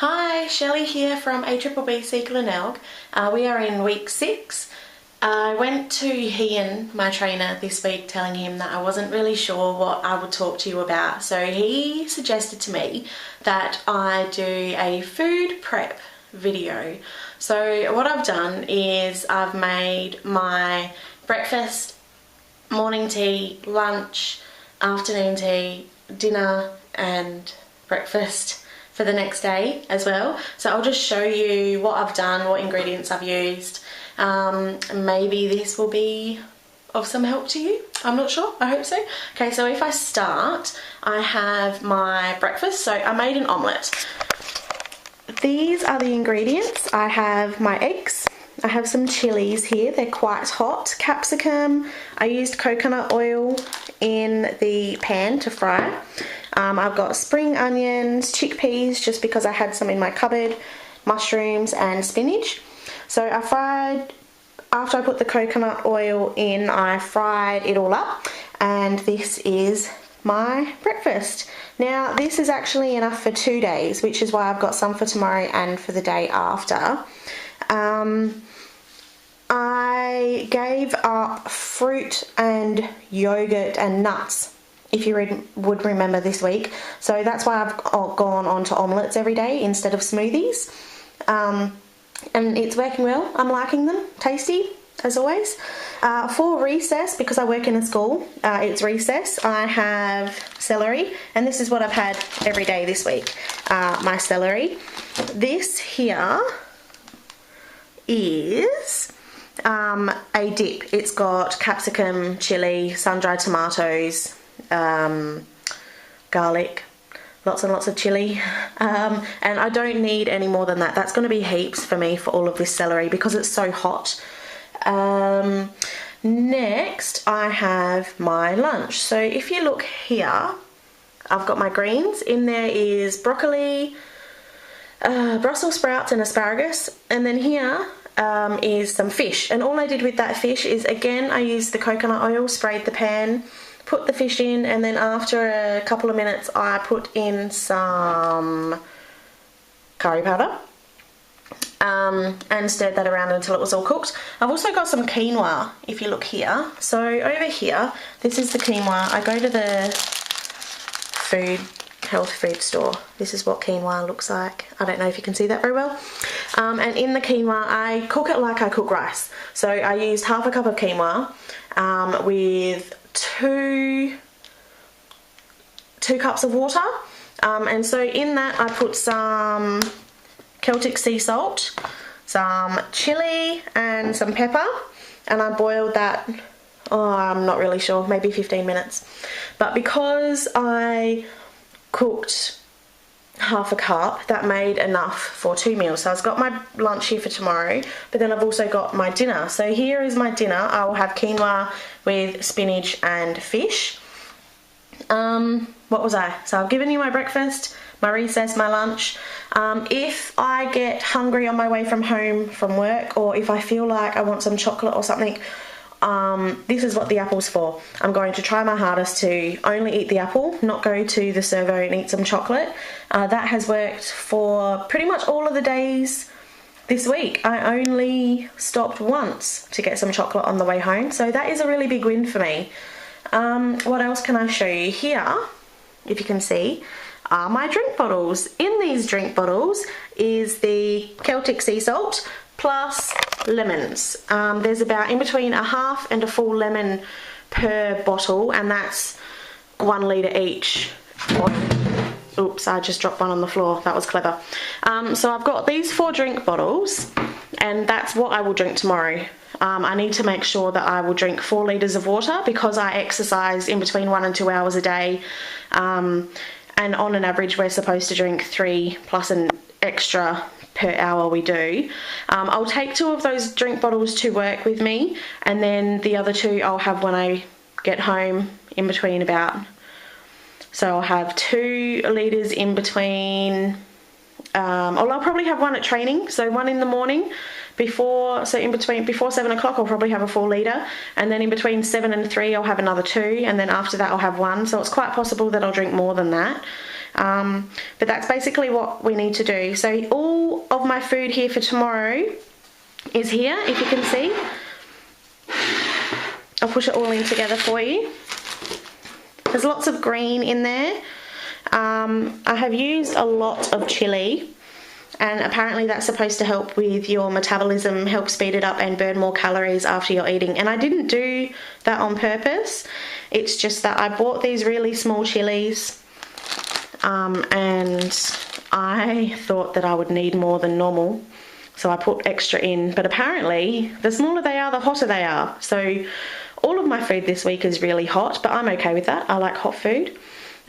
Hi, Shelley here from ACCC Glenelg. We are in week 6. I went to Hien, my trainer, this week telling him that I wasn't really sure what I would talk to you about. So he suggested to me that I do a food prep video. So what I've done is I've made my breakfast, morning tea, lunch, afternoon tea, dinner and breakfast for the next day as well. So I'll just show you what I've done, what ingredients I've used. Maybe this will be of some help to you. I'm not sure, I hope so. Okay, so if I start, I have my breakfast. So I made an omelette. These are the ingredients. I have my eggs. I have some chilies here, they're quite hot. Capsicum, I used coconut oil in the pan to fry. I've got spring onions, chickpeas, just because I had some in my cupboard, mushrooms and spinach. So I fried, after I put the coconut oil in, I fried it all up, and this is my breakfast. Now this is actually enough for 2 days, which is why I've got some for tomorrow and for the day after. I gave up fruit and yogurt and nuts, if you would remember this week. So that's why I've gone on to omelettes every day instead of smoothies. And it's working well. I'm liking them. Tasty, as always. For recess, because I work in a school, it's recess, I have celery. And this is what I've had every day this week, my celery. This here is a dip. It's got capsicum, chili, sun-dried tomatoes, garlic, lots and lots of chili, and I don't need any more than that. That's going to be heaps for me for all of this celery because it's so hot. Next I have my lunch. So if you look here, I've got my greens. In there is broccoli, Brussels sprouts and asparagus, and then here is some fish. And all I did with that fish is, again, I used the coconut oil, sprayed the pan, put the fish in, and then after a couple of minutes I put in some curry powder and stirred that around until it was all cooked. I've also got some quinoa, if you look here. So over here, this is the quinoa. I go to the health food store. This is what quinoa looks like. I don't know if you can see that very well. And in the quinoa, I cook it like I cook rice. So I used half a cup of quinoa with two cups of water. And so in that I put some Celtic sea salt, some chili and some pepper, and I boiled that, I'm not really sure, maybe 15 minutes. But because I cooked half a cup, that made enough for 2 meals. So I've got my lunch here for tomorrow, but then I've also got my dinner. So here is my dinner. I will have quinoa with spinach and fish. What was I? So I've given you my breakfast, my recess, my lunch. If I get hungry on my way from home from work, or if I feel like I want some chocolate or something, this is what the apple's for. I'm going to try my hardest to only eat the apple, not go to the servo and eat some chocolate. That has worked for pretty much all of the days this week. I only stopped once to get some chocolate on the way home, so that is a really big win for me. What else can I show you here, if you can see, are my drink bottles. In these drink bottles is the Celtic sea salt plus lemons. There's about in between a half and a full lemon per bottle, and that's 1 litre each. Oops, I just dropped one on the floor. That was clever. So I've got these 4 drink bottles, and that's what I will drink tomorrow. I need to make sure that I will drink 4 litres of water because I exercise in between 1 and 2 hours a day. And on an average, we're supposed to drink 3 plus an extra per hour we do. I'll take 2 of those drink bottles to work with me, and then the other 2 I'll have when I get home in between about. So I'll have 2 litres in between, I'll probably have 1 at training, so 1 in the morning before 7 o'clock I'll probably have a 4 litre, and then in between 7 and 3 I'll have another 2, and then after that I'll have 1, so it's quite possible that I'll drink more than that. But that's basically what we need to do. So all of my food here for tomorrow is here, if you can see. I'll push it all in together for you. There's lots of green in there. I have used a lot of chili, and apparently that's supposed to help with your metabolism, help speed it up and burn more calories after you're eating. And I didn't do that on purpose. It's just that I bought these really small chilies, and I thought that I would need more than normal, so I put extra in. But apparently the smaller they are, the hotter they are. So all of my food this week is really hot, but I'm okay with that. I like hot food.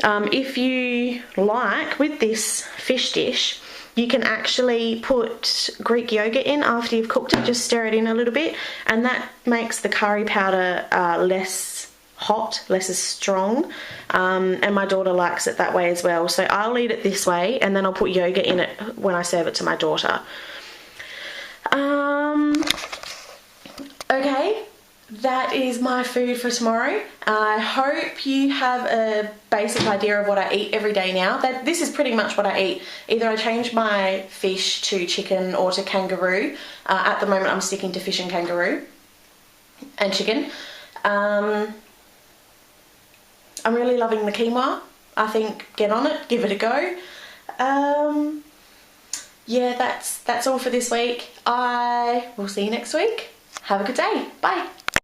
If you like, with this fish dish, you can actually put Greek yogurt in after you've cooked it. Just stir it in a little bit, and that makes the curry powder less hot, less as strong, and my daughter likes it that way as well. So I'll eat it this way, and then I'll put yogurt in it when I serve it to my daughter. Okay, that is my food for tomorrow. I hope you have a basic idea of what I eat every day now. This is pretty much what I eat. Either I change my fish to chicken or to kangaroo. At the moment I'm sticking to fish and kangaroo and chicken. I'm really loving the quinoa. I think get on it, give it a go. Yeah, that's all for this week. I will see you next week. Have a good day. Bye.